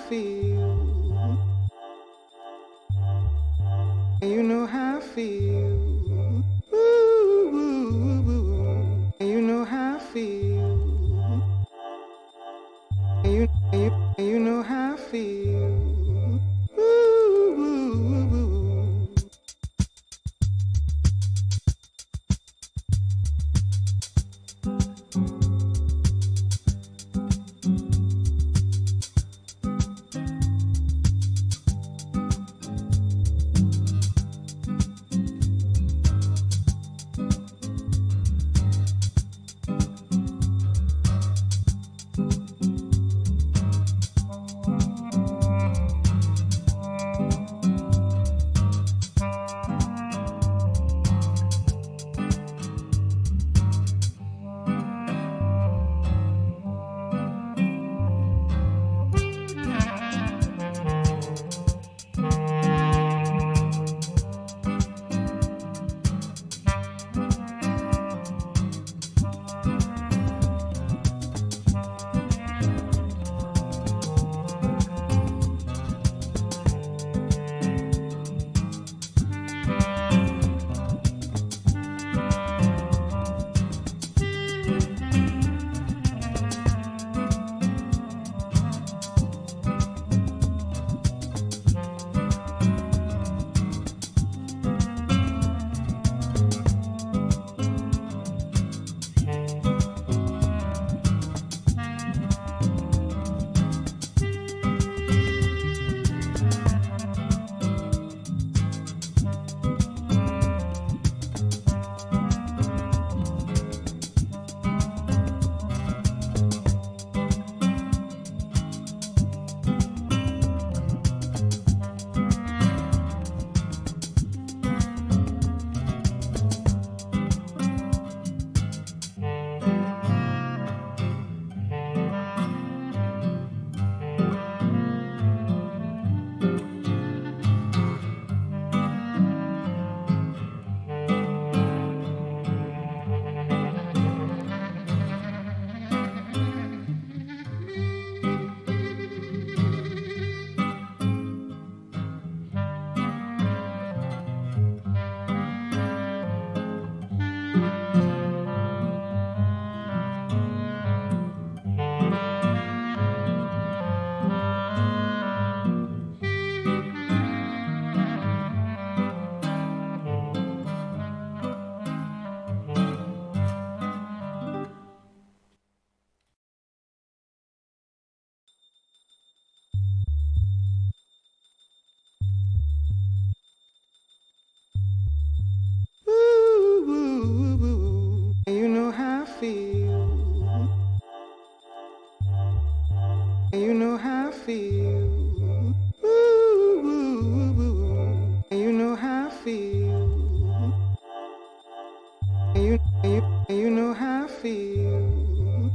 feel. You know how I feel. Ooh, you know how I feel. You know how I feel. Ooh. You know how I feel. You know how I feel. You know how I feel. You know how I feel.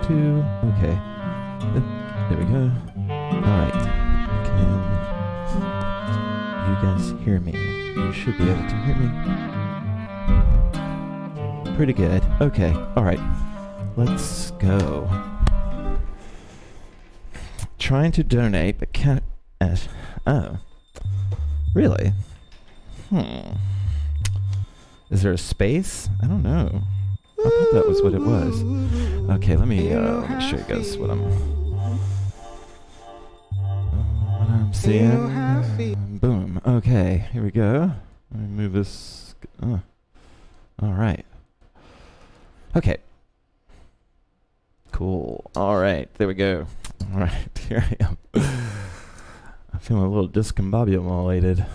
2. Okay. There we go. Alright. Can you guys hear me? You should be able to hear me. Pretty good. Okay. Alright. Let's go. Trying to donate, but can't... Oh. Really? Is there a space? I don't know. I thought that was what it was. Okay, let me show you guys what I'm seeing. Boom. Okay, here we go. Let me move this. All right. Okay. Cool. All right, there we go. All right, here I am. I'm feeling a little discombobulated.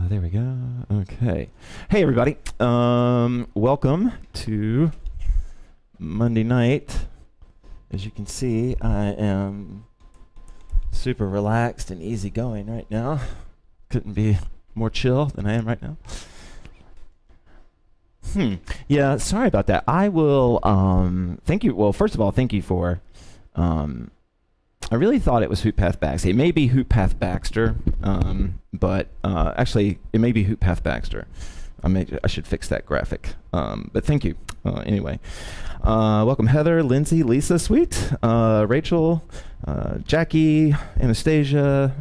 There we go. Okay. Hey, everybody. Welcome to Monday night. As you can see, I am super relaxed and easygoing right now. Couldn't be more chill than I am right now. Yeah, sorry about that. I will, thank you. Well, first of all, thank you for, I really thought it was HoopPathBax. It may be HoopPathBaxter, but actually, it may be HoopPathBaxter. I should fix that graphic. But thank you. Anyway, welcome Heather, Lindsay, Lisa, sweet, Rachel, Jackie, Anastasia.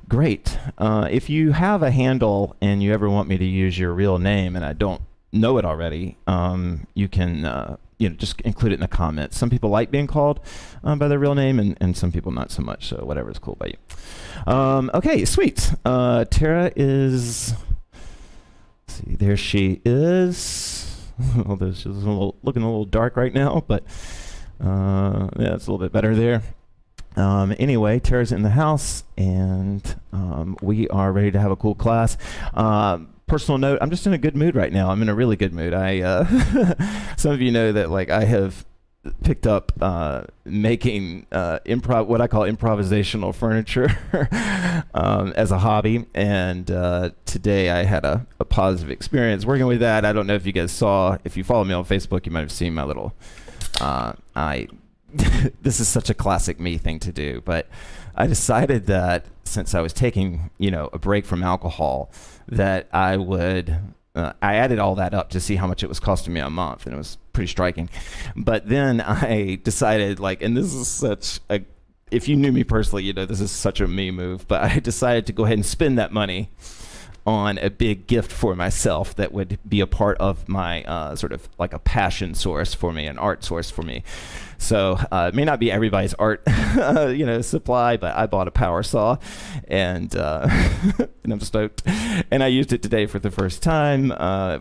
Great. If you have a handle and you ever want me to use your real name and I don't know it already, you can just include it in the comments. Some people like being called by their real name and some people not so much, so whatever is cool by you. Okay, sweet. Tara is, let's see, there she is. Although she's looking a little dark right now, but yeah, it's a little bit better there. Anyway, Tara's in the house, and we are ready to have a cool class. Personal note, I'm just in a good mood right now. I'm in a really good mood. Some of you know that I have picked up making what I call improvisational furniture as a hobby, and today I had a positive experience working with that. I don't know if you guys saw, if you follow me on Facebook, you might have seen my little, this is such a classic me thing to do, but I decided that since I was taking, a break from alcohol, that I would, I added all that up to see how much it was costing me a month, and it was pretty striking. But then I decided, and this is such a, if you knew me personally, this is such a me move, but I decided to go ahead and spend that money on a big gift for myself that would be a part of my sort of like a passion source for me, an art source for me. So it may not be everybody's art, supply, but I bought a power saw, and and I'm stoked. And I used it today for the first time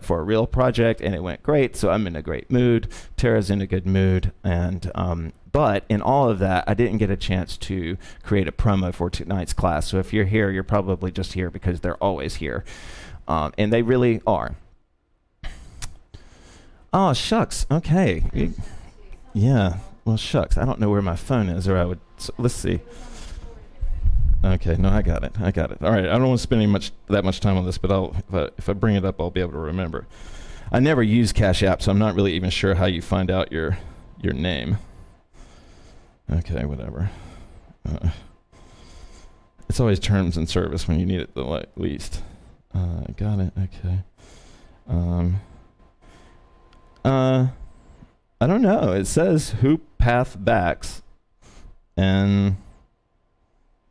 for a real project, and it went great. So I'm in a great mood. Tara's in a good mood, and but in all of that, I didn't get a chance to create a promo for tonight's class. So if you're here, you're probably just here because they're always here, and they really are. Oh shucks. Okay. Yeah. Well, shucks. I don't know where my phone is, or I would. So let's see. Okay. No, I got it. All right. I don't want to spend that much time on this, but if I bring it up, I'll be able to remember. I never use CashApp, so I'm not really even sure how you find out your name. Okay, whatever. It's always terms and service when you need it the least. Got it. Okay. I don't know. It says HoopPathBax, and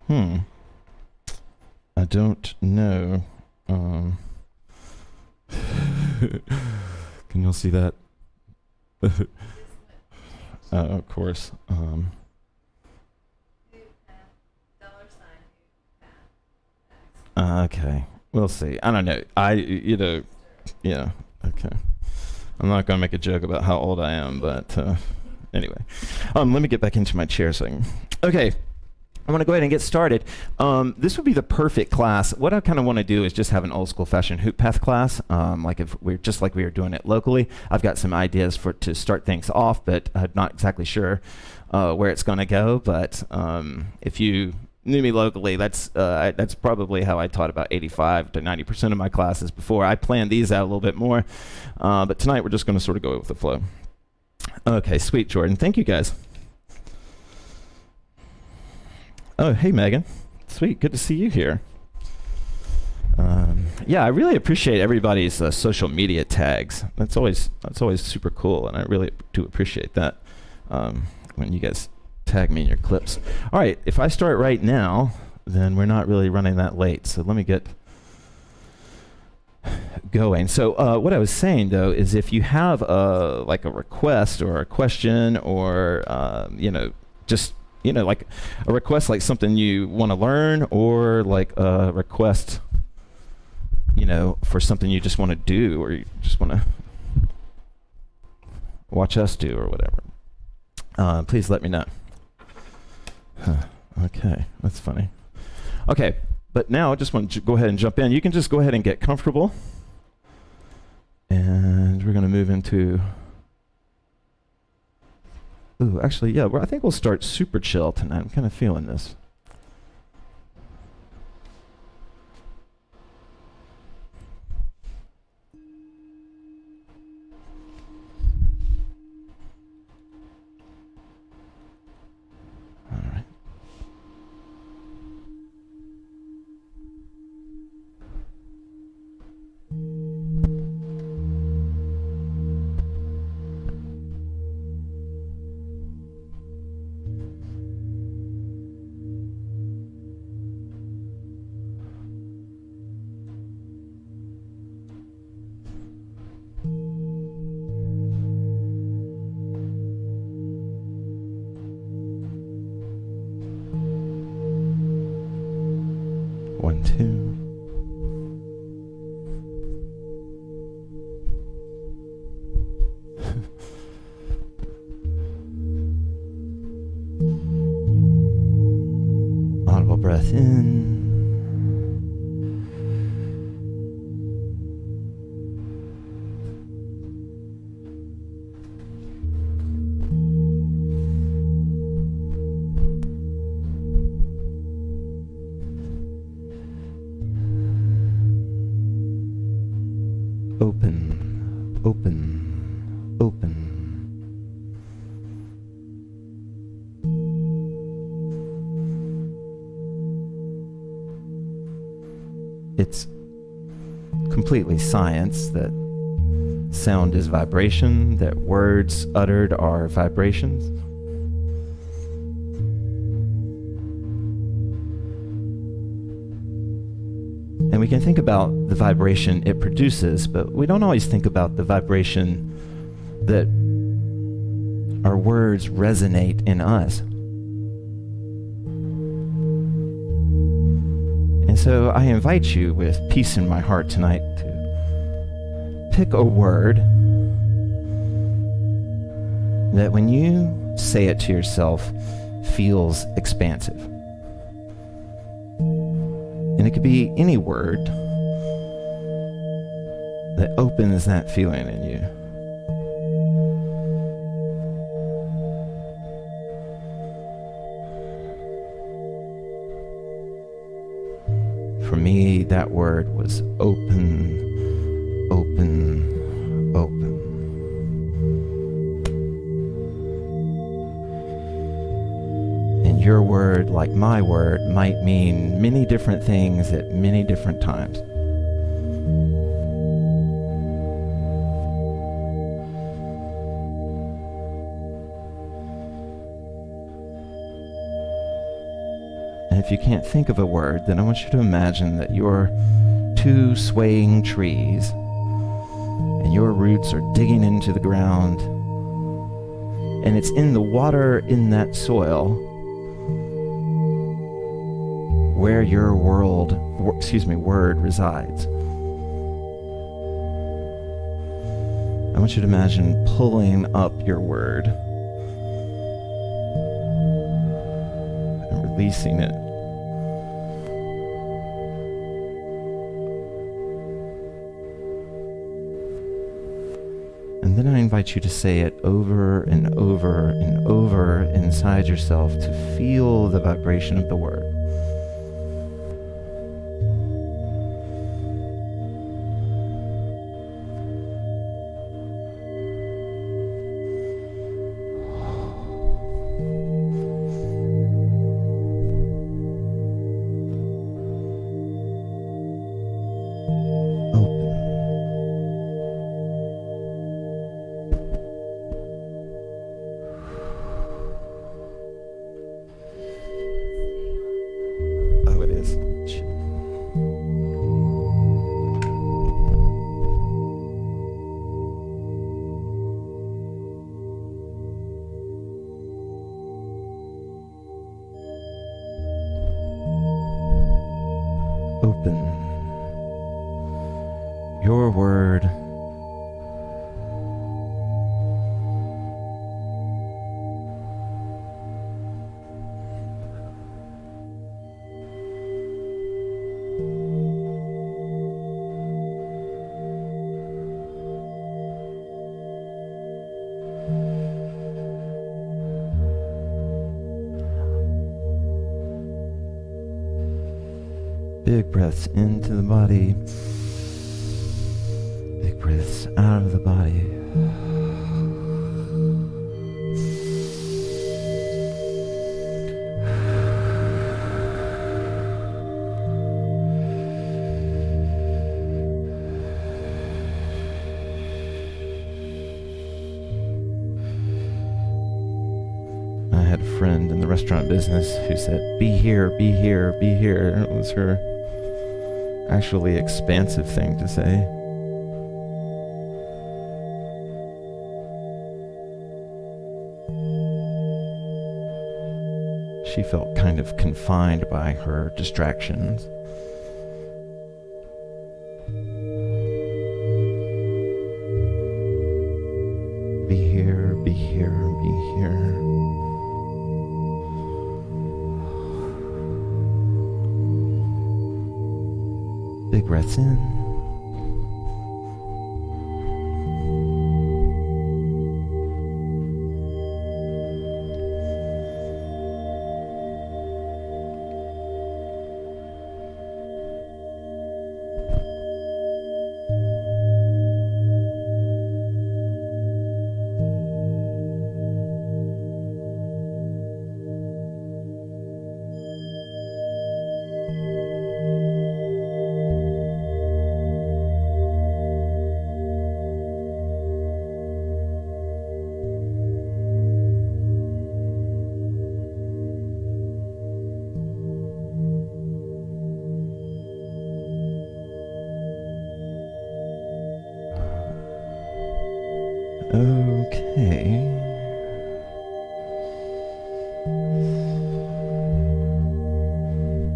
I don't know. Can y'all see that? Of course. Okay, we'll see. I don't know. Yeah. Okay. I'm not going to make a joke about how old I am, but anyway. Let me get back into my chair so I can. Okay. I want to go ahead and get started. This would be the perfect class. What I kind of want to do is just have an old school fashioned HoopPath class, if we're just like we were doing it locally. I've got some ideas to start things off, but I'm not exactly sure where it's going to go. But if you knew me locally, that's probably how I taught about 85 to 90% of my classes before. I planned these out a little bit more, but tonight we're just going to sort of go with the flow. Okay, sweet, Jordan. Thank you, guys. Oh, hey, Megan. Sweet, good to see you here. Yeah, I really appreciate everybody's social media tags. That's always super cool, and I really do appreciate that when you guys tag me in your clips. All right, if I start right now, then we're not really running that late. So let me get going. So what I was saying though is if you have like a request or a question or just like a request, like something you want to learn, or like a request for something you just want to do, or you just want to watch us do or whatever, please let me know. Okay, that's funny. Okay, but now I just want to go ahead and jump in. You can just go ahead and get comfortable. And we're going to move into... Ooh, actually, yeah, I think we'll start super chill tonight. I'm kind of feeling this. All right. One, two. Audible breath in. Open, open, open. It's completely science that sound is vibration, that words uttered are vibrations. And we can think about the vibration it produces, but we don't always think about the vibration that our words resonate in us. And so I invite you, with peace in my heart tonight, to pick a word that when you say it to yourself feels expansive. And it could be any word that opens that feeling in you. For me, that word was open, open, open. And your word, like my word, might mean many different things at many different times. And if you can't think of a word, then I want you to imagine that you're two swaying trees, and your roots are digging into the ground, and it's in the water in that soil where your word resides. I want you to imagine pulling up your word and releasing it. And then I invite you to say it over and over and over inside yourself to feel the vibration of the word. open. Your word. Big breaths into the body. Big breaths out of the body. I had a friend in the restaurant business who said, "Be here, be here, be here." And it was her actually expansive thing to say. She felt kind of confined by her distractions. Be here, be here, be here. Big breaths in. Okay.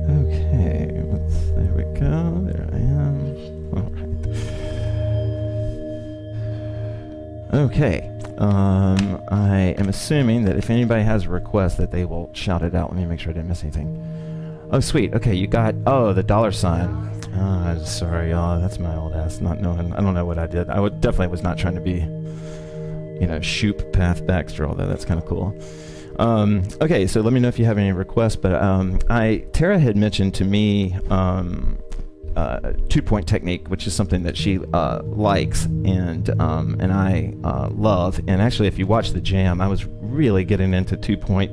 Okay, there we go. There I am. All right. Okay. I am assuming that if anybody has a request that they will shout it out. Let me make sure I didn't miss anything. Oh, sweet. Okay, you got, the $sign. Sorry, y'all. That's my old ass not knowing. I don't know what I did. I definitely was not trying to be, HoopPathBax or all that. That's kind of cool. Okay, so let me know if you have any requests. But Tara had mentioned to me 2-point technique, which is something that she likes and I love. And actually, if you watch the jam, I was really getting into 2-point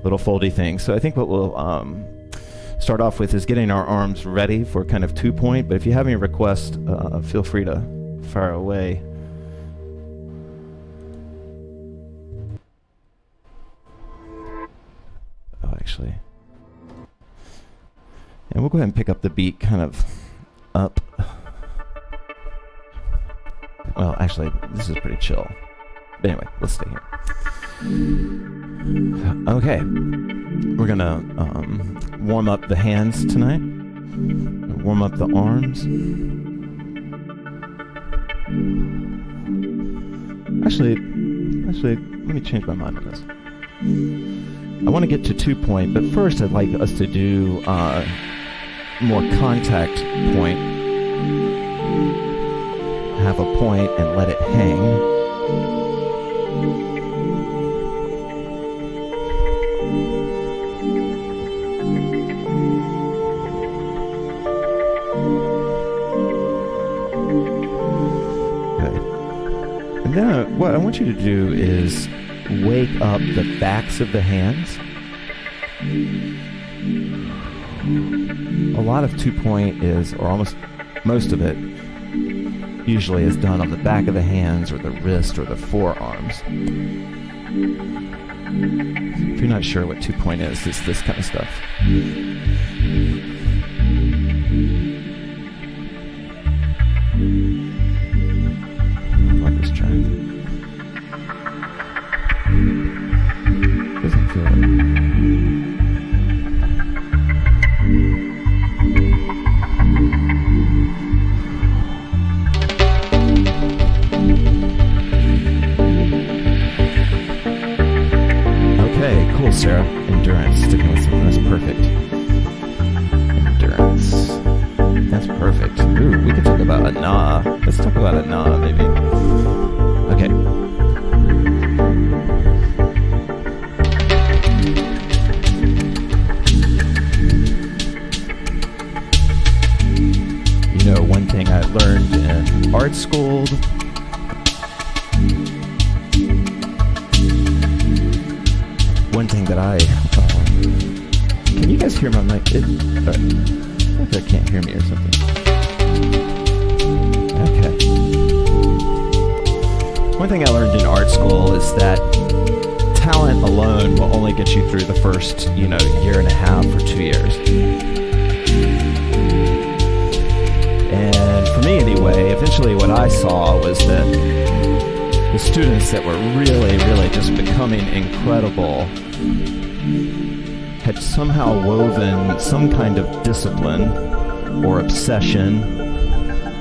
little foldy things. So I think what we'll start off with is getting our arms ready for kind of 2-point. But if you have any requests, feel free to fire away. Actually, and we'll go ahead and pick up the beat kind of up. Well, actually, this is pretty chill. But anyway, let's stay here. Okay, we're gonna warm up the hands tonight. Warm up the arms. Actually, let me change my mind on this. I want to get to 2-point, but first I'd like us to do more contact point. Have a point and let it hang. Good. And then what I want you to do is wake up the backs of the hands. A lot of 2-point is, or almost most of it, usually is done on the back of the hands or the wrist or the forearms. If you're not sure what 2-point is, it's this kind of stuff. I love this track. Doesn't feel it. Sarah. Endurance. Sticking with something that's perfect. Endurance. That's perfect. Ooh, we could talk about a nah. Let's talk about a nah, maybe. Okay. You know, one thing I learned in art school. One thing that can you guys hear my mic? I think I can't hear me or something. Okay. One thing I learned in art school is that talent alone will only get you through the first, year and a half or 2 years. And for me anyway, eventually what I saw was that the students that were really, really just becoming incredible had somehow woven some kind of discipline or obsession,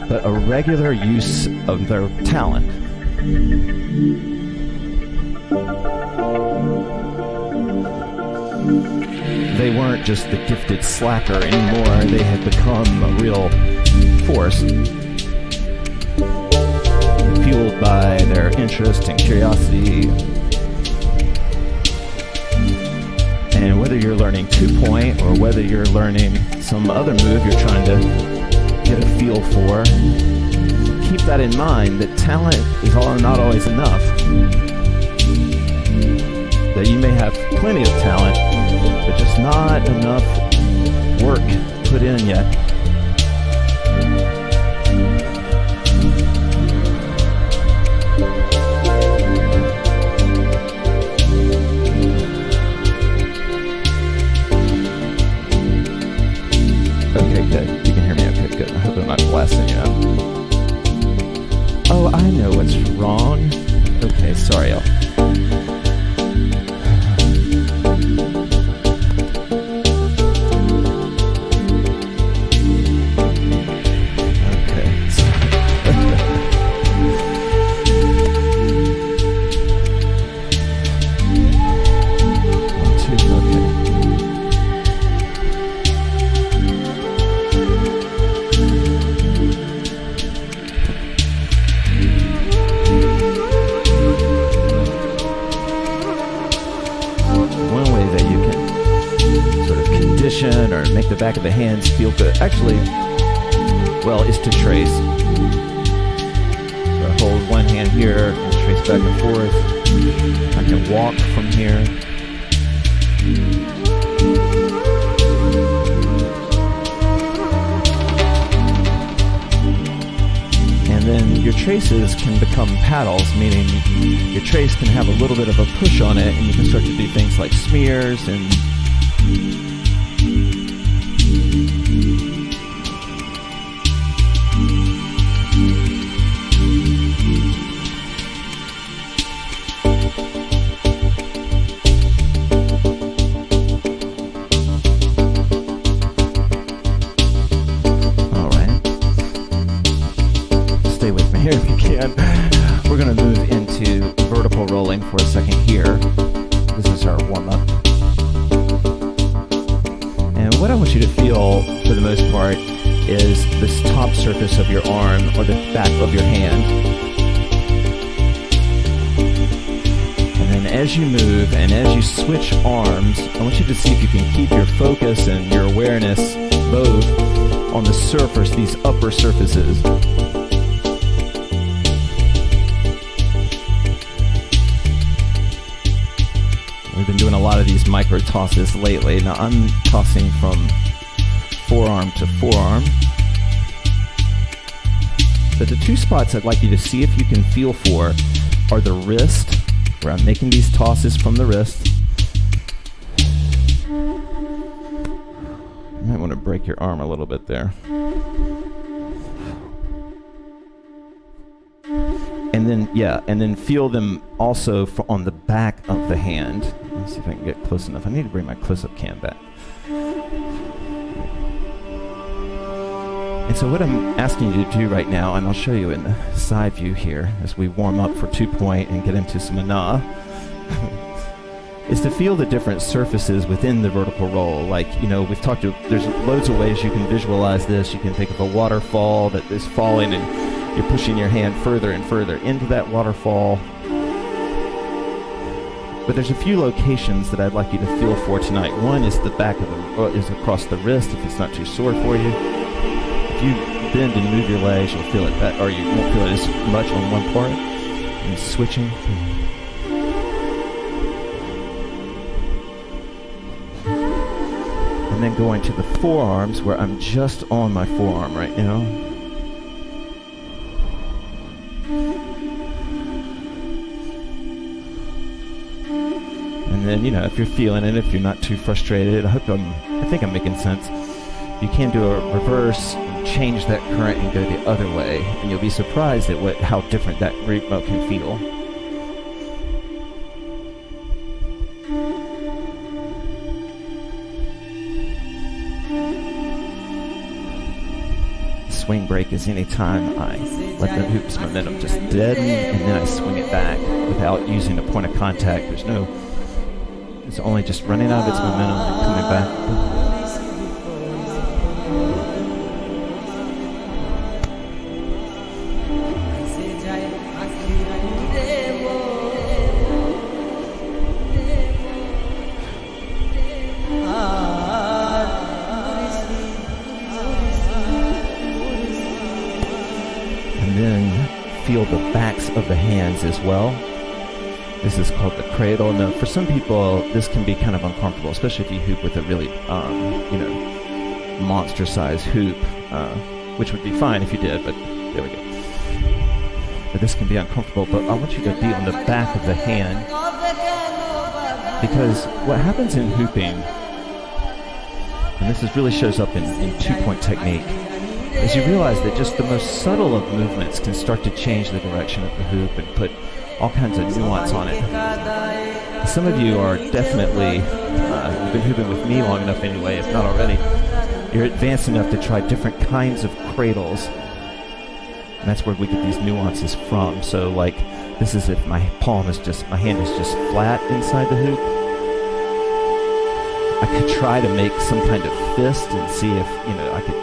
but a regular use of their talent. They weren't just the gifted slacker anymore. They had become a real force, fueled by their interest and curiosity. And whether you're learning 2-point or whether you're learning some other move you're trying to get a feel for, keep that in mind, that talent is not always enough. That you may have plenty of talent, but just not enough work put in yet. Okay, good. You can hear me okay, good. I hope I'm not blasting you out. Oh, I know what's wrong. Okay, sorry, y'all. Or make the back of the hands feel good. Actually, is to trace. So I hold one hand here and trace back and forth. I can walk from here. And then your traces can become paddles, meaning your trace can have a little bit of a push on it, and you can start to do things like smears and we're going to move into vertical rolling for a second here. This is our warm-up. And what I want you to feel, for the most part, is this top surface of your arm or the back of your hand. And then as you move and as you switch arms, I want you to see if you can keep your focus and your awareness both on the surface, these upper surfaces. We've been doing a lot of these micro tosses lately. Now I'm tossing from forearm to forearm. But the two spots I'd like you to see if you can feel for are the wrist, where I'm making these tosses from the wrist. You might want to break your arm a little bit there. And then feel them also on the back of the hand. Let me see if I can get close enough. I need to bring my close-up cam back. And so what I'm asking you to do right now, and I'll show you in the side view here as we warm up for 2-point and get into some ana, is to feel the different surfaces within the vertical roll. Like, we've talked to, there's loads of ways you can visualize this. You can think of a waterfall that is falling and you're pushing your hand further and further into that waterfall. But there's a few locations that I'd like you to feel for tonight. One is the back of is across the wrist if it's not too sore for you. If you bend and move your legs, you'll feel it, or you won't feel it as much on one part. And switching. And then going to the forearms where I'm just on my forearm right now. And then, if you're feeling it, if you're not too frustrated, I think I'm making sense. You can do a reverse and change that current and go the other way, and you'll be surprised at how different that ritmo can feel. Swing break is any time I let the hoop's momentum just deaden, and then I swing it back without using a point of contact. It's only just running out of its momentum and coming back. And then feel the backs of the hands as well. This is called the cradle. Now, for some people, this can be kind of uncomfortable, especially if you hoop with a really, monster-sized hoop, which would be fine if you did, but there we go. But this can be uncomfortable, but I want you to be on the back of the hand, because what happens in hooping, and this really shows up in two-point technique, is you realize that just the most subtle of movements can start to change the direction of the hoop and put all kinds of nuance on it. Some of you are definitely, you've been hooping with me long enough anyway, if not already, you're advanced enough to try different kinds of cradles. And that's where we get these nuances from. So like, this is if my hand is just flat inside the hoop. I could try to make some kind of fist and see if, I could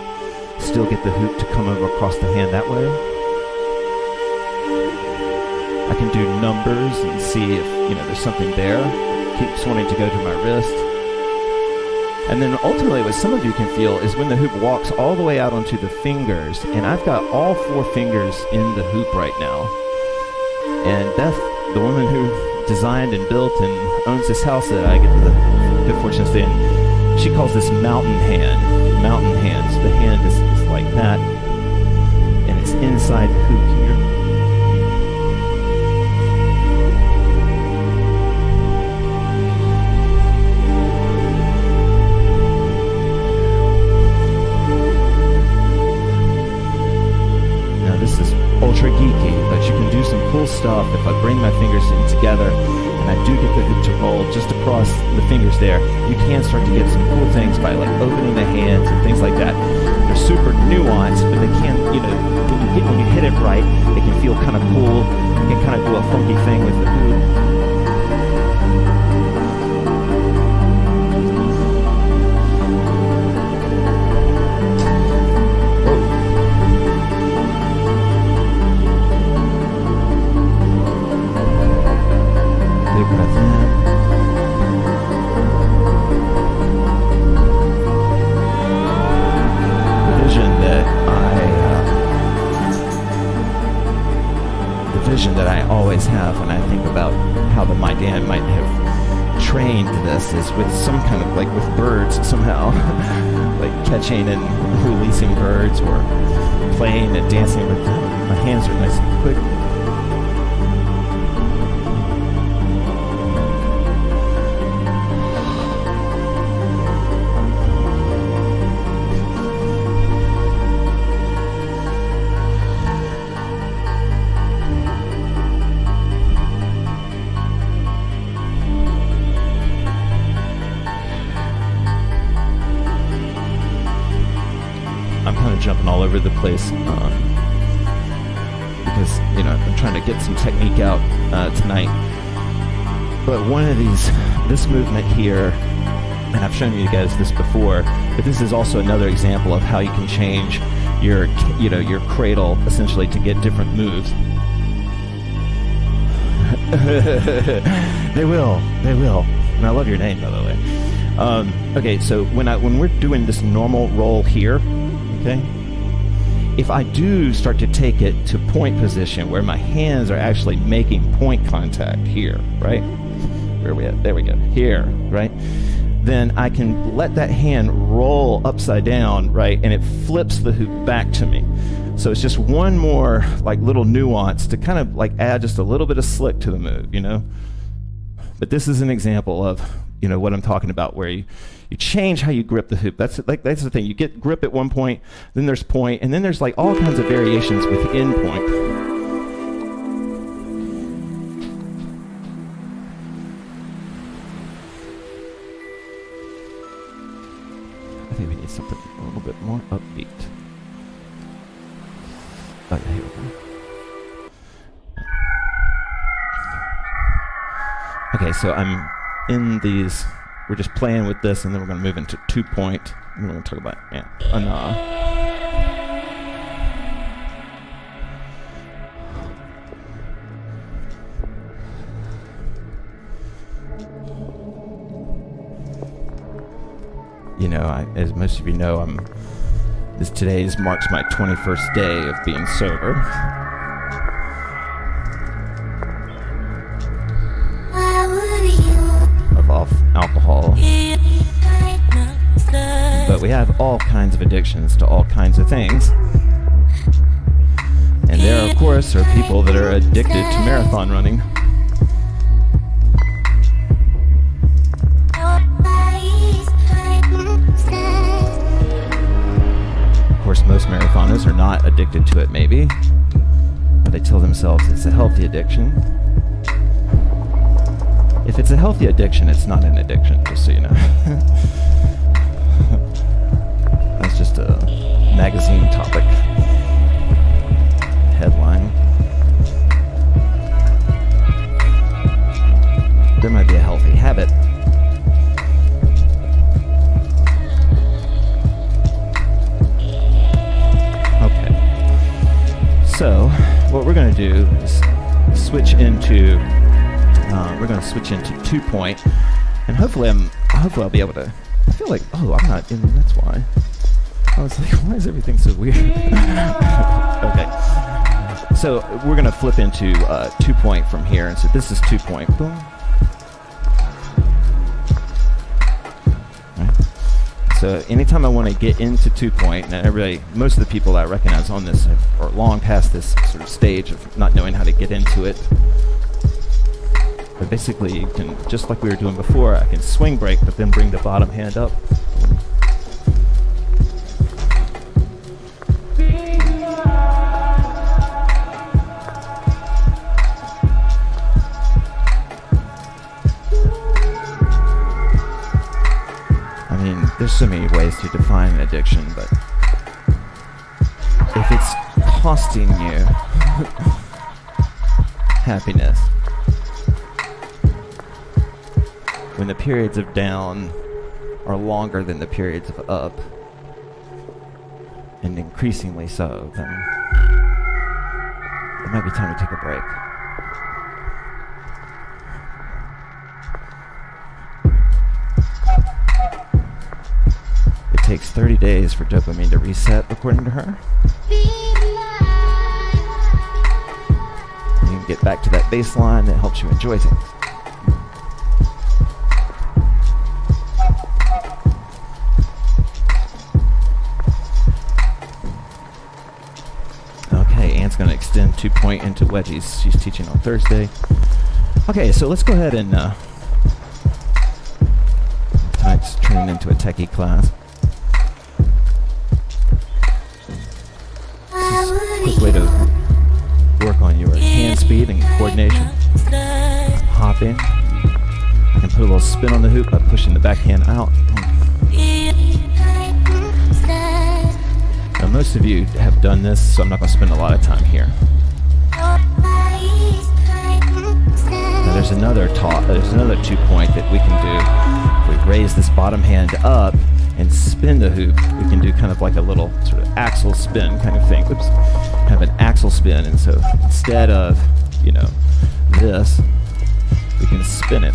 still get the hoop to come over across the hand that way. I can do numbers and see if, there's something there that keeps wanting to go to my wrist. And then ultimately what some of you can feel is when the hoop walks all the way out onto the fingers, and I've got all 4 fingers in the hoop right now. And Beth, the woman who designed and built and owns this house that I get the good fortune to stay in, she calls this mountain hand. Mountain hands. The hand is like that, and it's inside the hoop here. Now this is ultra geeky, but you can do some cool stuff if I bring my fingers in together and I do get the hoop to roll just across the fingers there. You can start to get some cool things by like opening the hands and things like that. They're super nuanced, but they can, when you hit it right, it can feel kind of cool. You can kind of do a funky thing with the hoop. Big breath in. The vision that I always have when I think about how my dad might have trained this is with some kind of like with birds somehow, like catching and releasing birds or playing and dancing with them. My hands are nice and quick. Jumping all over the place because I'm trying to get some technique out tonight. But one of this movement here, and I've shown you guys this before, but this is also another example of how you can change your cradle essentially to get different moves. They will. And I love your name, by the way. Okay, so when we're doing this normal roll here, okay, if I do start to take it to point position where my hands are actually making point contact here, right? Where are we at? There we go. Here, right? Then I can let that hand roll upside down, right? And it flips the hoop back to me. So it's just one more like little nuance to kind of like add just a little bit of slick to the move, you know? But this is an example of, you know, what I'm talking about, where you change how you grip the hoop. That's the thing. You get grip at one point, then there's point, and then there's like all kinds of variations within point. I think we need something a little bit more upbeat. Oh, yeah, here we go. Okay, so I'm in these, we're just playing with this, and then we're going to move into 2-point, and we're going to talk about, You know, as most of you know, today marks my 21st day of being sober. Of off alcohol. But we have all kinds of addictions to all kinds of things. And there, of course, are people that are addicted to marathon running. Most marathoners are not addicted to it, maybe, but they tell themselves it's a healthy addiction. If it's a healthy addiction, it's not an addiction, just so you know. That's just a magazine topic headline. There might be a healthy habit. So what we're going to do is switch into 2-point, and hopefully I'll be able to. I feel like I'm not in. That's why I was like, why is everything so weird? Okay, so we're going to flip into 2-point from here, and so this is 2-point. Boom. So anytime I want to get into 2-point, and most of the people I recognize on this are long past this sort of stage of not knowing how to get into it. But basically, you can, just like we were doing before, I can swing break, but then bring the bottom hand up. There's so many ways to define an addiction, but if it's costing you happiness, when the periods of down are longer than the periods of up, and increasingly so, then it might be time to take a break. It takes 30 days for dopamine to reset, according to her. And you can get back to that baseline that helps you enjoy things. Okay, Anne's going to extend 2-point into wedgies. She's teaching on Thursday. Okay, so let's go ahead and tonight's turning into a techie class. Quick way to work on your hand speed and coordination. Hopping. I can put a little spin on the hoop by pushing the backhand out. Now most of you have done this, so I'm not going to spend a lot of time here. Now there's another 2-point that we can do. If we raise this bottom hand up and spin the hoop, we can do kind of like a little sort of axle spin kind of thing. Oops, have an axle spin, and so instead of, this, we can spin it.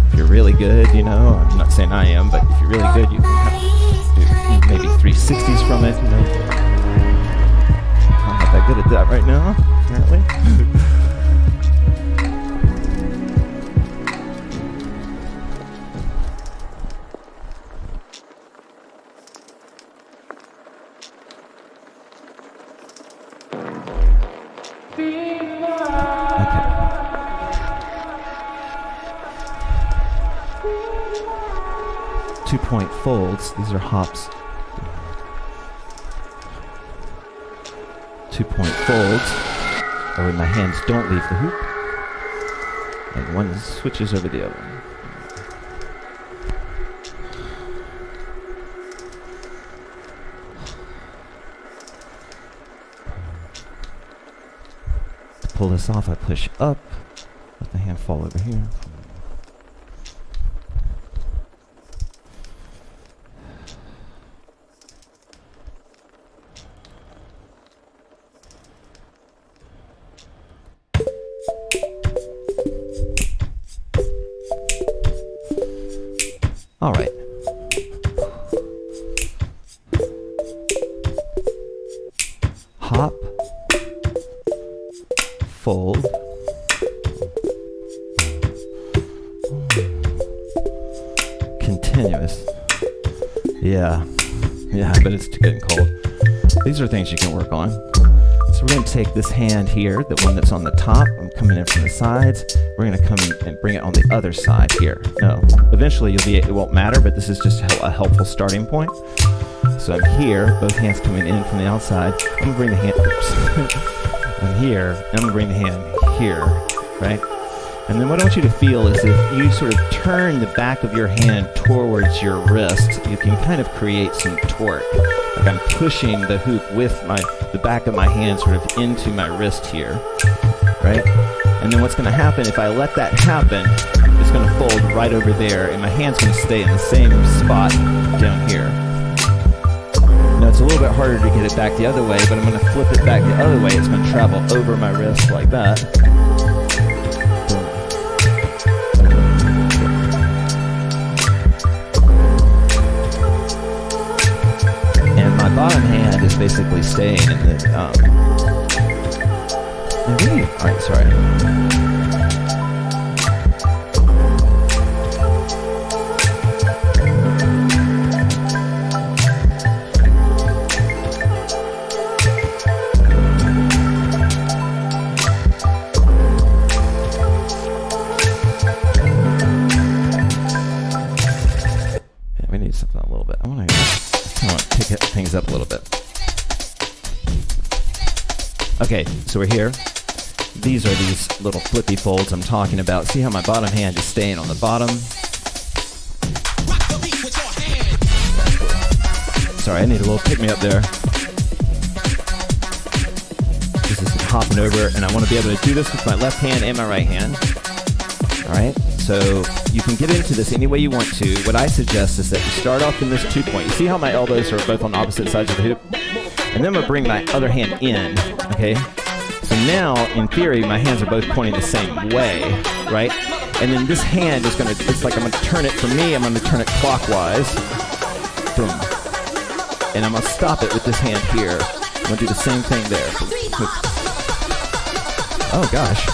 If you're really good, I'm not saying I am, but if you're really good, you can do maybe 360s from it, I'm not that good at that right now, apparently. Okay. 2-point folds, these are hops. 2-point folds, or my hands don't leave the hoop, and one switches over the other. To pull this off, I push up, let the hand fall over here. All right. Hop, fold, continuous. Yeah, but it's getting cold. These are things you can work on. So we're going to take this hand here, the one that's on the top. I'm coming in from the sides. We're going to come in and bring it on the other side here. No, eventually it won't matter, but this is just a helpful starting point. So I'm here, both hands coming in from the outside. I'm going to bring the hand, oops. I'm here, and I'm going to bring the hand here, right? And then what I want you to feel is if you sort of turn the back of your hand towards your wrist, you can kind of create some torque. Like I'm pushing the hoop with the back of my hand sort of into my wrist here, right? And then what's going to happen, if I let that happen, it's going to fold right over there, and my hand's going to stay in the same spot down here. Now it's a little bit harder to get it back the other way, but I'm going to flip it back the other way. It's going to travel over my wrist like that. And my bottom hand is basically staying in the, alright, sorry. We need something a little bit. I want to pick things up a little bit. Okay, so we're here. These are these little flippy folds I'm talking about. See how my bottom hand is staying on the bottom? Sorry, I need a little pick-me-up there. This is hopping over, and I want to be able to do this with my left hand and my right hand. All right, so you can get into this any way you want to. What I suggest is that you start off in this 2-point. You see how my elbows are both on opposite sides of the hoop? And then I'm going to bring my other hand in, okay? So now, in theory, my hands are both pointing the same way, right? And then this hand is going to, it's like I'm going to turn it, for me, I'm going to turn it clockwise. Boom. And I'm going to stop it with this hand here. I'm going to do the same thing there. Oh, gosh.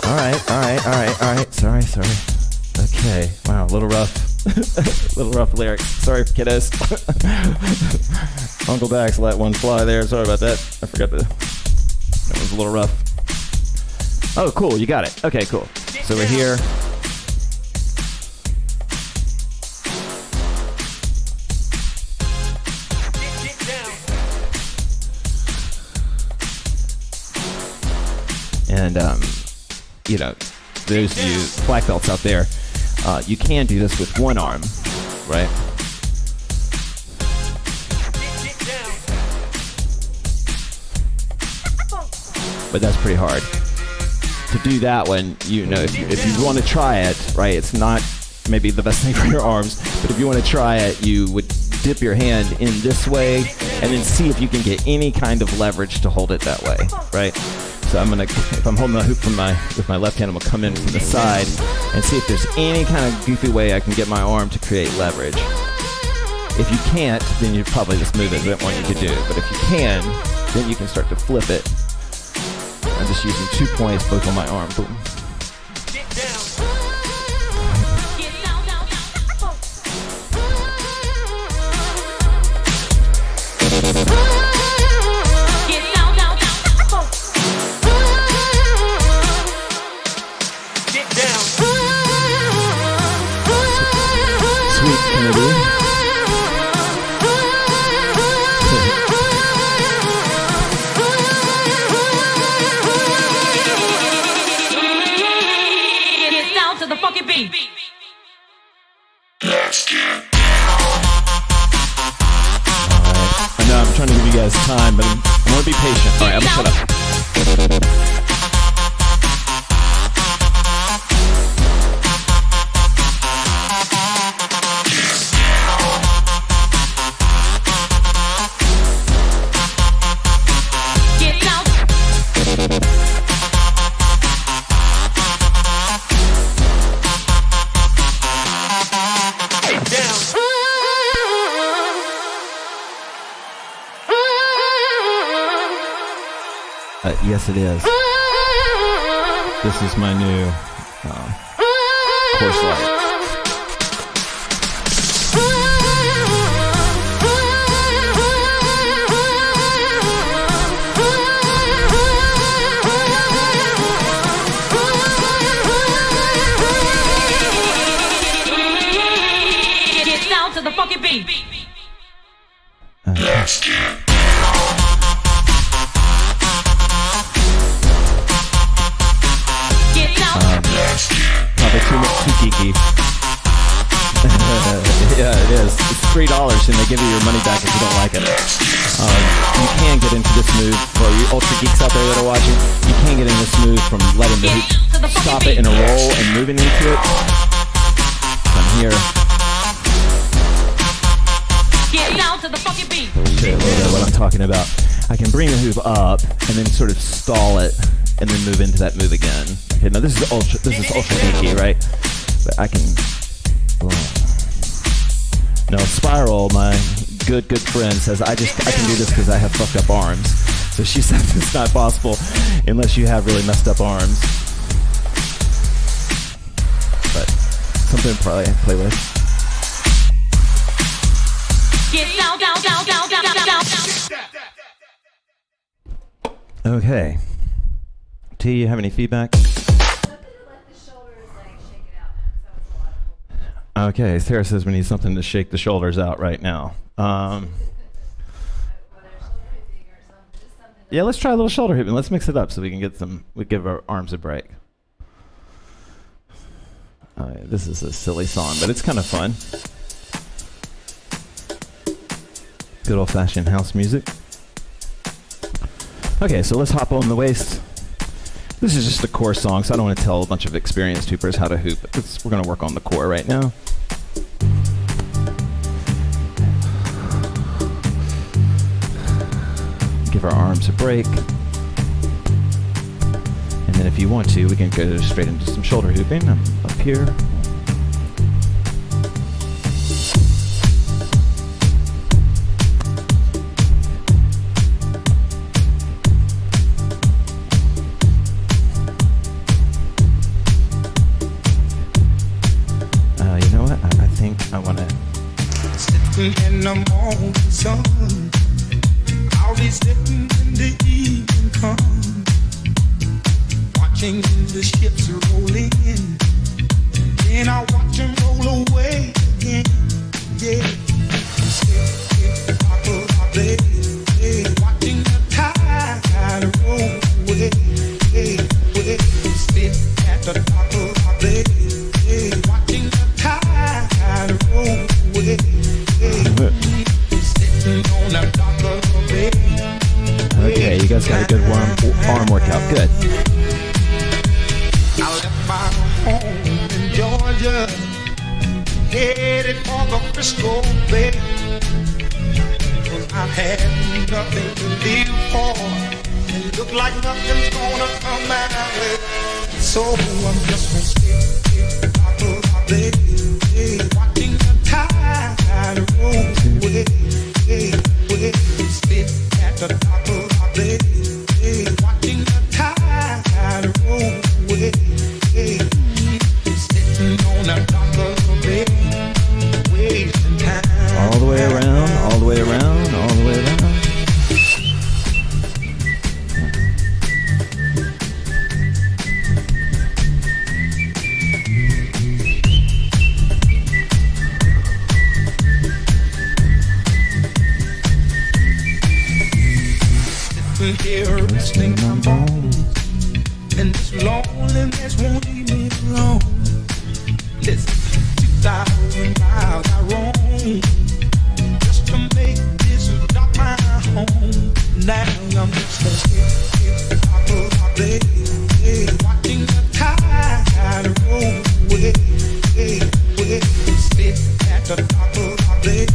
All right. Sorry. Okay. Wow, a little rough. A little rough lyrics. Sorry, kiddos. Uncle Dax let one fly there. Sorry about that. I forgot that was a little rough. Oh, cool. You got it. Okay, cool. So we're here. And, those of you black belts out there, you can do this with one arm, right? but that's pretty hard. To do that one, you know, if you want to try it, right, it's not maybe the best thing for your arms, but if you want to try it, you would dip your hand in this way and then see if you can get any kind of leverage to hold it that way, right? So I'm gonna, if I'm holding the hoop with my left hand, I'm gonna come in from the side and see if there's any kind of goofy way I can get my arm to create leverage. If you can't, then you probably just move it. I don't want you to do it, but if you can, then you can start to flip it. I'm just using 2 points both on my arm. Boom. Sweet Kennedy. I know I'm trying to give you guys time, but I want to be patient. All right, I'm gonna shut up. Yes, it is. This is my new course light. Get down to the funky beat. Too geeky. Yeah, it is. It's $3 and they give you your money back if you don't like it. You can get into this move, for you ultra geeks out there that are watching, you can get in this move from letting the hoop stop it in a roll and moving into it. I'm here. Get down to the fucking beat. Okay, a little bit of what I'm talking about. I can bring the hoop up and then sort of stall it and then move into that move again. Okay, now this is ultra geeky, right? But I can. No, Spiral, my good friend, says I can do this because I have fucked up arms. So she says it's not possible unless you have really messed up arms. But something to probably play with. Get down, down, down, down, down, down, down. Okay. T, you have any feedback? Okay, Sarah says we need something to shake the shoulders out right now. Yeah, let's try a little shoulder hooping. Let's mix it up so we can give our arms a break. This is a silly song, but it's kind of fun. Good old-fashioned house music. Okay, so let's hop on the waist. This is just a core song, so I don't want to tell a bunch of experienced hoopers how to hoop. We're going to work on the core right now. Give our arms a break. And then if you want to, we can go straight into some shoulder hooping. I'm up here. I want to. Sitting in the morning sun, I'll be sitting in the evening come, watching the ships rolling in, then I watch them roll away again. Yeah, watching the tide roll away. Sit at the top of my bed, watching the tide roll away. Okay, you guys got a good arm workout. Good. I left my home in Georgia, headed for the Frisco Bay. 'Cause I had nothing to live for, and it looked like nothing's gonna come my way. So I'm just gonna sit by the bay, watching the tide roll away. Sit at the top of the bay, watching the tide roll away. Sitting on the dock of the bay, wasting time. All the way around, all the way around, all the way around. Here resting my bones, and this loneliness won't leave me alone. Listen, 2,000 miles I roam just to make this dock my home. Now I'm just gonna sit top of my bed, watching the tide roll away. Sit at the top of my bed,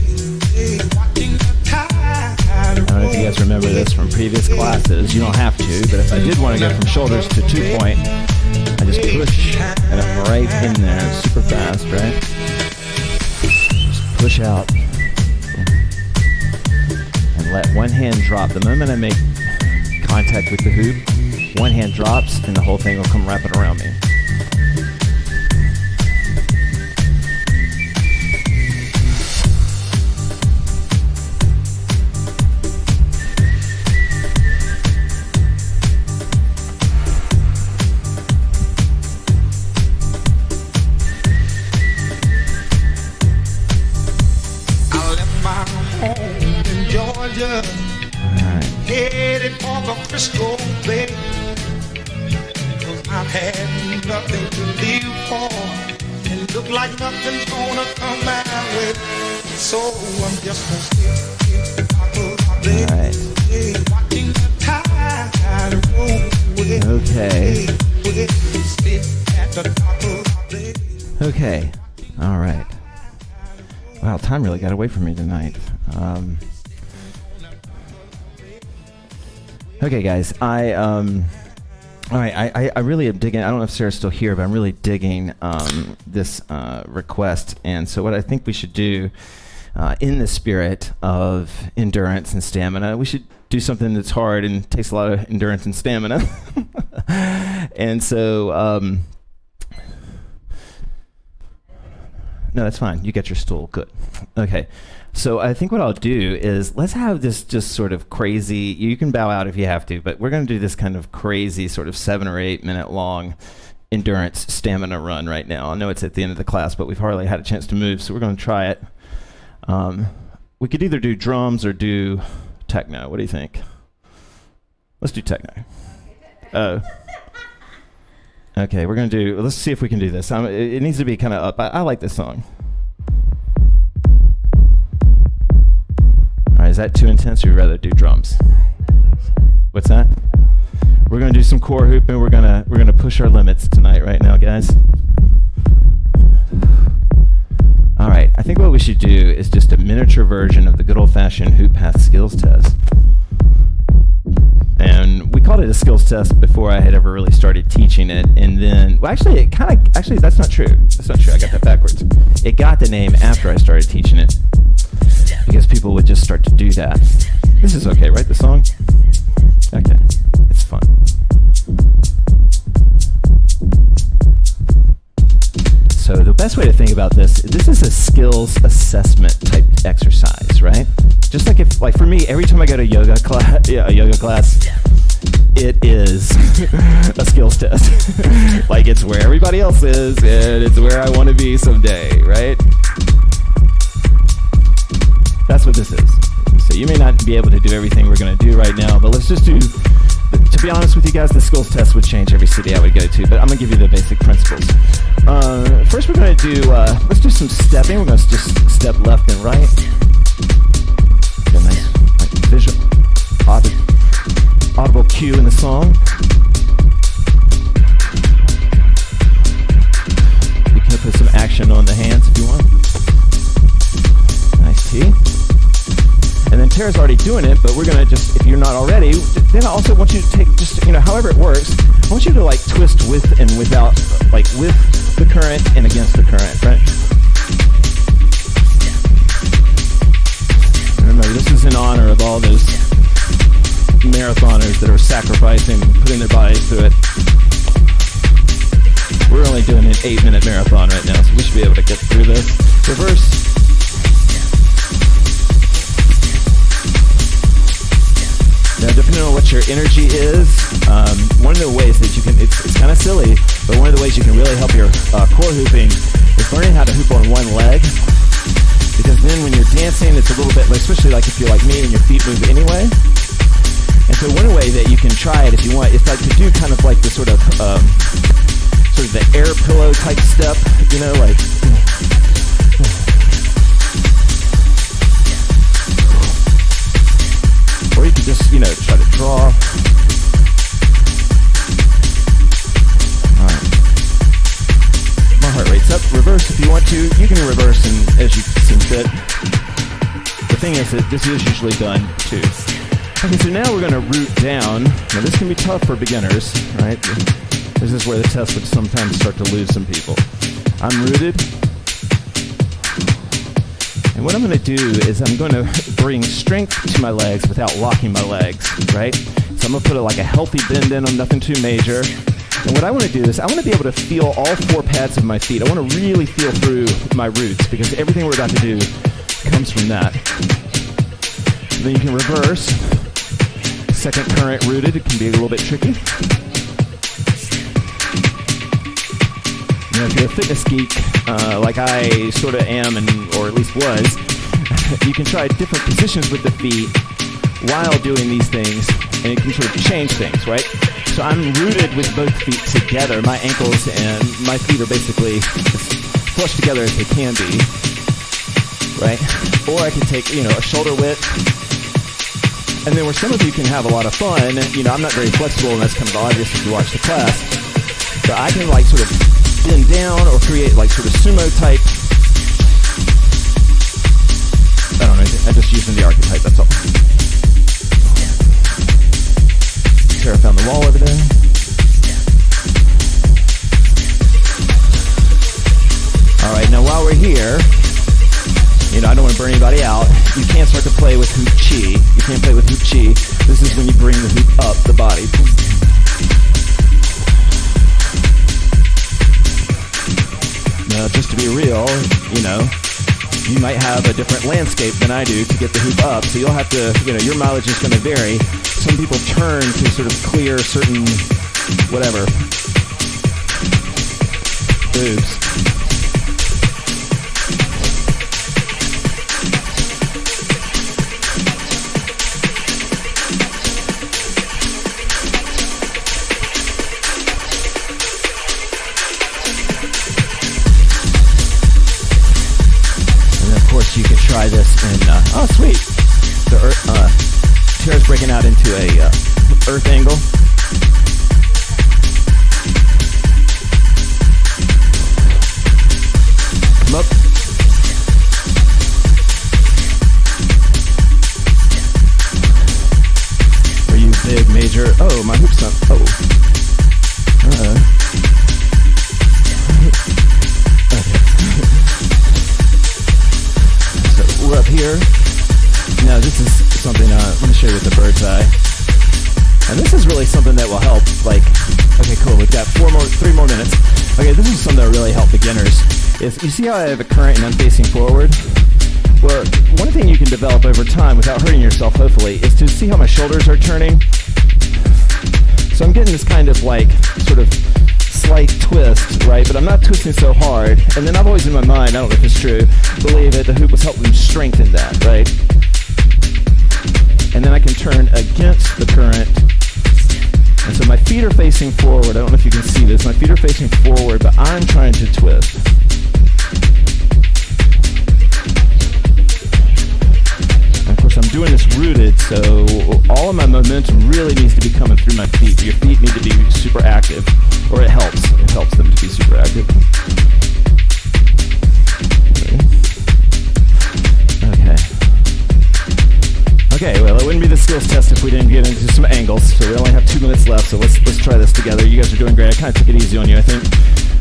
watching the tide. I don't know if you guys remember this from previous classes. You don't have to, but if I did want to go from shoulders to 2-point, I just push and I'm right in there, super fast, right? Just push out and let one hand drop. The moment I make contact with the hoop, one hand drops and the whole thing will come wrapping around me. Headed for the Frisco Bay, 'cause I had nothing to live for, and look like nothing's gonna come my way. So I'm just gonna sit top of my bed, watching the tide roll away. Okay. Sit at the top of my bed. Okay. All right. Wow, time really got away from me tonight. Okay, guys, I really am digging. I don't know if Sarah's still here, but I'm really digging this request. And so what I think we should do in the spirit of endurance and stamina, we should do something that's hard and takes a lot of endurance and stamina. And so, no, that's fine. You get your stool. Good. Okay. So I think what I'll do is let's have this just sort of crazy, you can bow out if you have to, but we're going to do this kind of crazy sort of 7 or 8 minute long endurance stamina run right now. I know it's at the end of the class, but we've hardly had a chance to move, so we're going to try it. We could either do drums or do techno. What do you think? Let's do techno. Oh. Okay, we're going to do, let's see if we can do this. It needs to be kind of up. I like this song. All right, is that too intense, or would you rather do drums? What's that? We're gonna do some core hooping. We're gonna push our limits tonight, right now, guys. All right, I think what we should do is just a miniature version of the good old-fashioned HoopPath skills test. And we called it a skills test before I had ever really started teaching it. And then, well, actually, that's not true. That's not true. I got that backwards. It got the name after I started teaching it, because people would just start to do that. This is okay, right? The song? Okay. It's fun. So the best way to think about this is a skills assessment type exercise, right? Just like for me, every time I go to a yoga class, it is a skills test. Like, it's where everybody else is, and it's where I want to be someday, right? That's what this is. So you may not be able to do everything we're going to do right now, but let's just do, to be honest with you guys, the skills test would change every city I would go to, but I'm going to give you the basic principles. First we're going to do, let's do some stepping. We're going to just step left and right. Get a nice visual, audible cue in the song. You can put some action on the hands if you want. Nice T. And then Tara's already doing it, but we're gonna just, if you're not already, then I also want you to take just, however it works, I want you to like twist with and without, like with the current and against the current, right? Remember, this is in honor of all those marathoners that are sacrificing, putting their bodies through it. We're only doing an 8-minute marathon right now, so we should be able to get through this. Reverse. Now, depending on what your energy is, one of the ways that you can, it's kind of silly, but one of the ways you can really help your core hooping is learning how to hoop on one leg. Because then when you're dancing, it's a little bit, especially like if you're like me and your feet move anyway. And so one way that you can try it if you want, is like to do kind of like the sort of the air pillow type step, like. Or you could just, try to draw. Alright. My heart rate's up. Reverse if you want to. You can reverse and as you see fit. The thing is that this is usually done too. Okay, so now we're going to root down. Now this can be tough for beginners, right? This is where the test would sometimes start to lose some people. I'm rooted. And what I'm going to do is I'm going to bring strength to my legs without locking my legs, right? So I'm going to put like a healthy bend in them, nothing too major. And what I want to do is I want to be able to feel all 4 pads of my feet. I want to really feel through my roots because everything we're about to do comes from that. So then you can reverse. Second current rooted, it can be a little bit tricky. If you're a fitness geek, like I sort of am, or at least was, you can try different positions with the feet while doing these things, and it can sort of change things, right? So I'm rooted with both feet together. My ankles and my feet are basically as flush together as they can be, right? Or I can take, a shoulder width. And then where some of you can have a lot of fun, I'm not very flexible, and that's kind of obvious if you watch the class, but I can like sort of bend down or create like sort of sumo type. I don't know, I'm just using the archetype, that's all. Sarah found the wall over there. Alright, now while we're here, I don't want to burn anybody out. You can't start to play with hoop chi. You can't play with hoop chi. This is when you bring the hoop up the body. Now, just to be real, you might have a different landscape than I do to get the hoop up. So you'll have to, your mileage is going to vary. Some people turn to sort of clear certain, whatever, boobs. You could try this in, oh sweet, the Tara's breaking out into a earth angle. Come up. Are you big, major? Oh, my hoop's not, we're up here. Now this is something, let me show you with the bird's eye. And this is really something that will help, okay, cool, we've got 3 more minutes. Okay, this is something that will really help beginners. Is you see how I have a current and I'm facing forward? Well, one thing you can develop over time without hurting yourself, hopefully, is to see how my shoulders are turning. So I'm getting this kind of sort of slight twist, right? But I'm not twisting so hard. And then I've always in my mind, I don't know if it's true, believe that the hoop was helping strengthen that, right? And then I can turn against the current. And so my feet are facing forward. I don't know if you can see this. My feet are facing forward, but I'm trying to twist. And of course, I'm doing this rooted, so all of my momentum really needs to be coming through my feet. Your feet need to be super active, or it helps. It helps them to be super active. Okay, well, it wouldn't be the skills test if we didn't get into some angles, so we only have 2 minutes left, so let's try this together. You guys are doing great. I kind of took it easy on you, I think.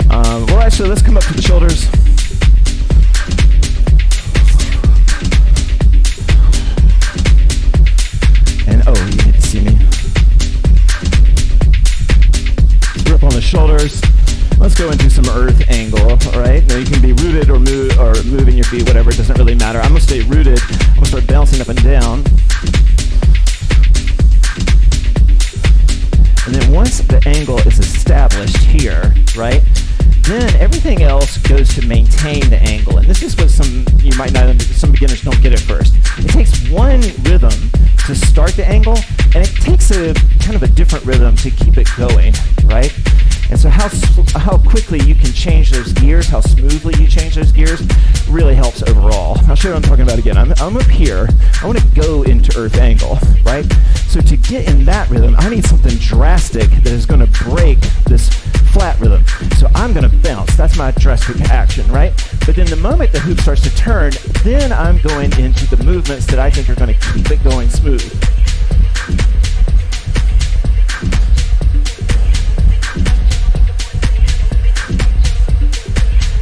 Well, actually, let's come up to the shoulders. And, oh, you need to see me. Grip on the shoulders. Let's go into some earth angle, all right? Now you can be rooted or moving your feet, whatever, it doesn't really matter. I'm gonna stay rooted. I'm gonna start bouncing up and down. And then once the angle is established here, right, then everything else goes to maintain the angle. And this is what some beginners don't get at first. It takes one rhythm to start the angle, and it takes a kind of a different rhythm to keep it going, right? And so how quickly you can change those gears, how smoothly you change those gears, really helps overall. I'll show you what I'm talking about again. I'm up here. I want to go into earth angle, right? So to get in that rhythm, I need something drastic that is going to break this flat rhythm. So I'm going to bounce. That's my drastic action, right? But then the moment the hoop starts to turn, then I'm going into the movements that I think are going to keep it going smooth.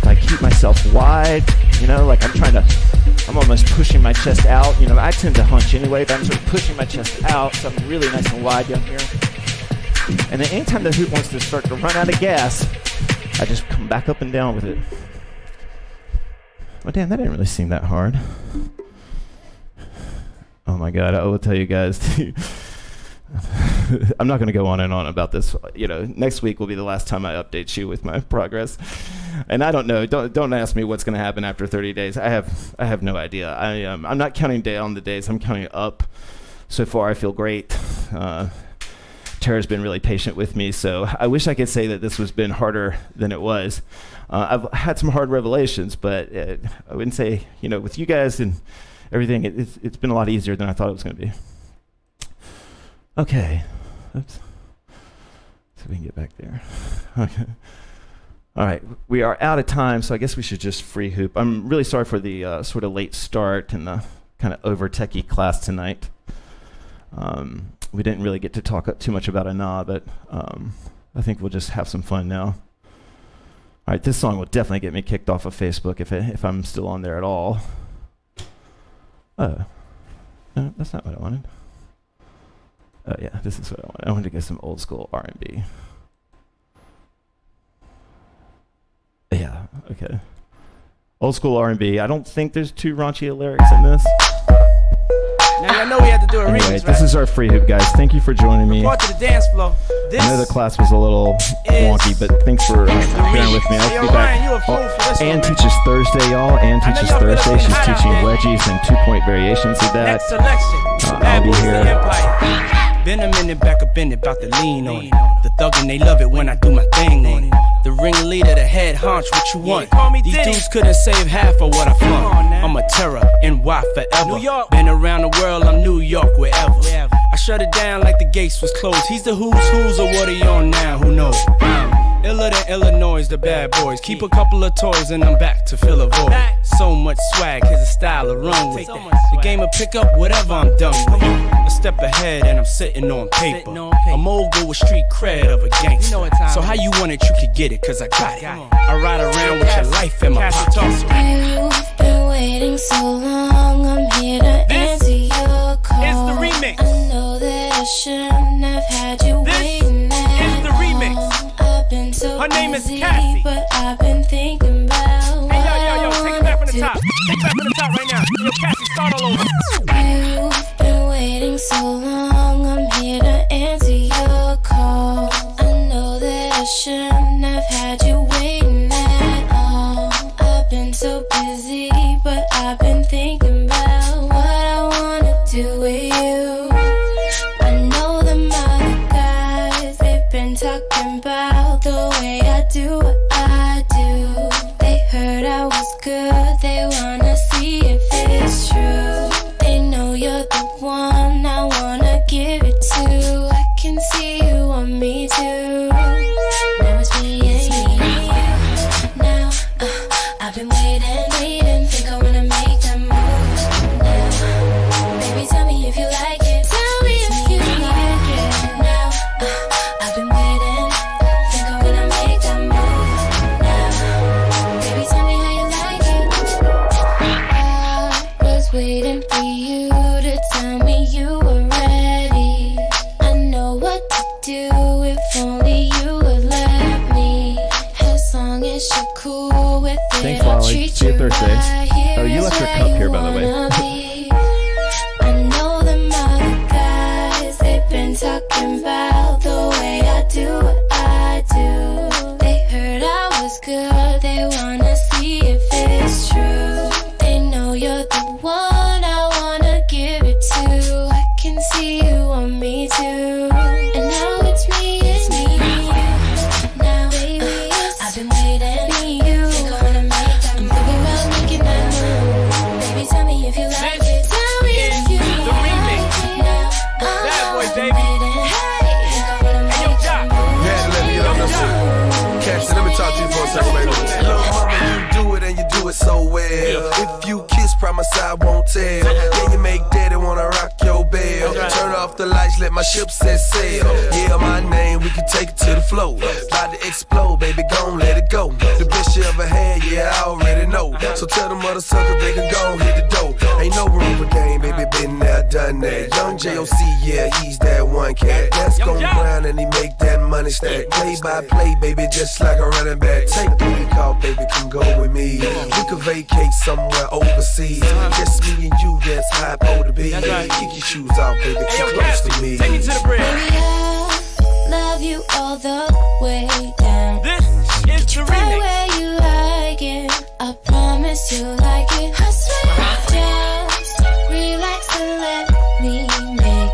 I keep myself wide, like I'm almost pushing my chest out. I tend to hunch anyway, but I'm sort of pushing my chest out, so I'm really nice and wide down here. And then anytime the hoop wants to start to run out of gas, I just come back up and down with it. Oh, damn, that didn't really seem that hard. Oh my God, I will tell you guys, I'm not going to go on and on about this. Next week will be the last time I update you with my progress. And I don't know. Don't ask me what's going to happen after 30 days. I have no idea. I'm not counting down the days. I'm counting up. So far, I feel great. Tara's been really patient with me, so I wish I could say that this has been harder than it was. I've had some hard revelations, but I wouldn't say, with you guys and everything, it's been a lot easier than I thought it was going to be. Okay. Oops. So we can get back there. Okay. All right. We are out of time, so I guess we should just free hoop. I'm really sorry for the sort of late start and the kind of over-techie class tonight. We didn't really get to talk too much about Ana, but I think we'll just have some fun now. All right, this song will definitely get me kicked off of Facebook if I'm still on there at all. Oh, no, that's not what I wanted. Oh yeah, this is what I wanted. I wanted to get some old school R&B. Yeah, okay. Old school R&B. I don't think there's too raunchy lyrics in this. Now I know we had to do a anyway, remix, this right? is our free hoop, guys. Thank you for joining me. Report to the dance floor. I know the class was a little wonky, but thanks for bearing with me. I'll be back. Ann teaches Thursday, y'all. Ann teaches Thursday. She's teaching wedgies and two-point variations of that. Next selection. I'll be here. Been a minute back up in it, about to lean on it. The thuggin', they love it when I do my thing on it. The ringleader, the head honch, what you want? These dudes couldn't save half of what I flaunt. I'm a terror, NY forever. Been around the world, I'm New York, wherever. I shut it down like the gates was closed. He's the who's or what are you on now, who knows? Iller than Illinois, the bad boys. Keep a couple of toys and I'm back to fill a void. So much swag, here's a style to run with. The game will pick up whatever I'm done with. A step ahead and I'm sitting on paper. A mogul with street cred of a gangster. So how you want it, you could get it, cause I got it. I ride around with your life in my pocket. You've been waiting so long, I'm here to answer your call. It's the remix. I know that I shouldn't have had you waiting that It's the remix. long. I've been so Her name is busy, Cassie. but I've been thinking about what Hey, yo, take it back from the I top. Take it back from the top right now. Yo, Cassie, start all over. You've been waiting so long, I'm here to answer your call. I know that I shouldn't have had you waiting that long. I've been so busy, but I've been thinking about what I wanna do with you. I know them other guys, they've been talking about the way I do what I do. They heard I was good, they wanna see if it's true. They know you're the Little mama, you do it and you do it so well. If you kiss, promise I won't tell. Yeah, you make daddy wanna rock your bell. Turn off the lights, let my ship set sail. Yeah, my name, we can take it to the floor. About to explode, baby, gon' let it go. The best you ever had, yeah, I already know. So tell them other suckers they can go hit the dough. Ain't no room for game, baby, been there, done that. Young J.O.C., yeah, he's that one cat. That's gon' grind and he make that money stack. Play by play, baby, just like a running back. Take the week off, baby, come go with me. We could vacate somewhere overseas. Just me and you, that's how I'm supposed to be. Kick your shoes off, baby, keep close to me. Take me to the bridge. Baby, I love you all the way down. This is the Right remix. where you like it, I promise you like it. I swear, just relax and let me make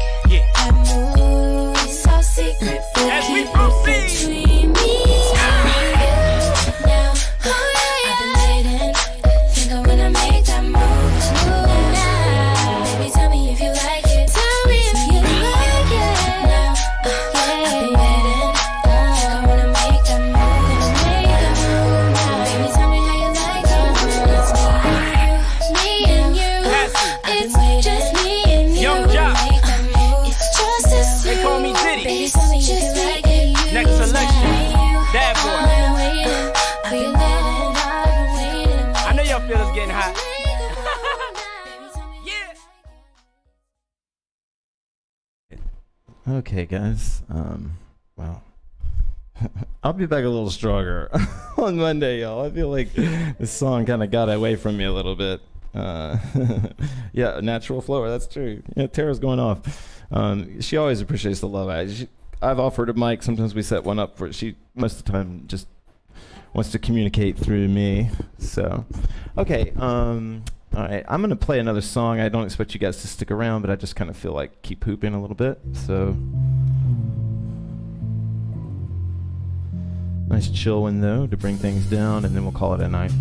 that move. It's all secret, but As we keep proceed. it between me and you. Now, I've been waiting, think I'm gonna make that move now. Baby, tell me if you like it. Tell me if you like it. Now, I've been waiting, think I'm gonna make that move. Baby, tell me how you like it. It's me and you. It's just me and you. Young Jock. Make that move. It's just us two. They call me Diddy. Baby, tell me if you like it. Next selection, Bad Boy. I've been waiting. I know y'all feel it's getting hot. Yeah. Okay, guys. Well, I'll be back a little stronger on Monday, y'all. I feel like this song kind of got away from me a little bit. Yeah, natural flower. That's true. Yeah, Tara's going off. She always appreciates the love. I've offered a mic. Sometimes we set one up for. She most of the time just wants to communicate through me. So, okay. All right, I'm gonna play another song. I don't expect you guys to stick around, but I just kind of feel like keep hooping a little bit. So, nice chill one though to bring things down, and then we'll call it a night.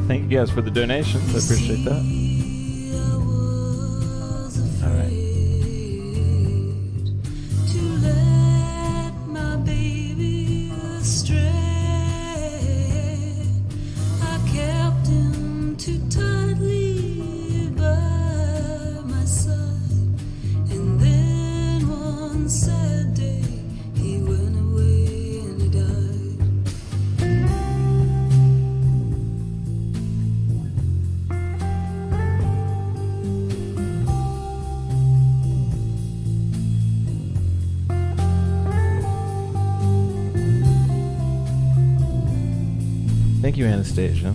Thank you guys for the donations. I appreciate that. All right. Thank you, Anastasia.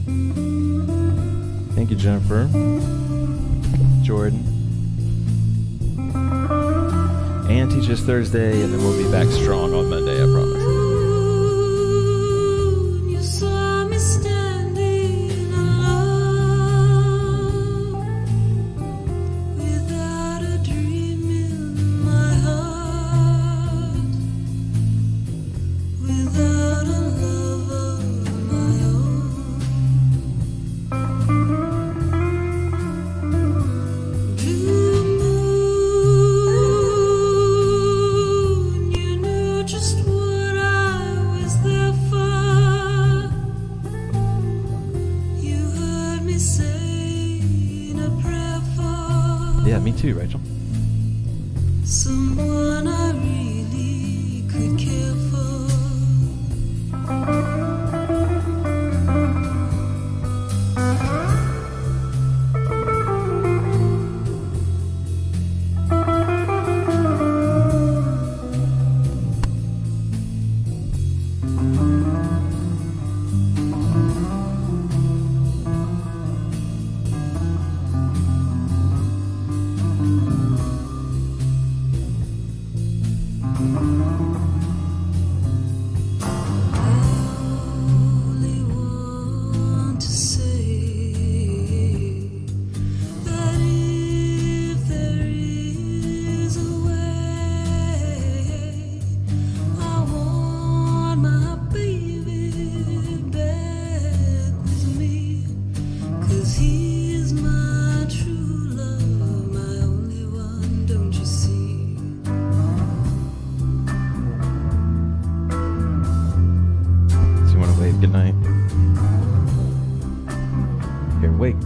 Thank you, Jennifer. Jordan. And Teach Us Thursday, and then we'll be back strong on Monday, I promise. You saw me standing alone, without a dream in my heart, without a love of my own. Blue moon Yeah, me too, Rachel. Someone I really could care for.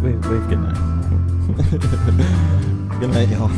Wave good night. Good night, y'all.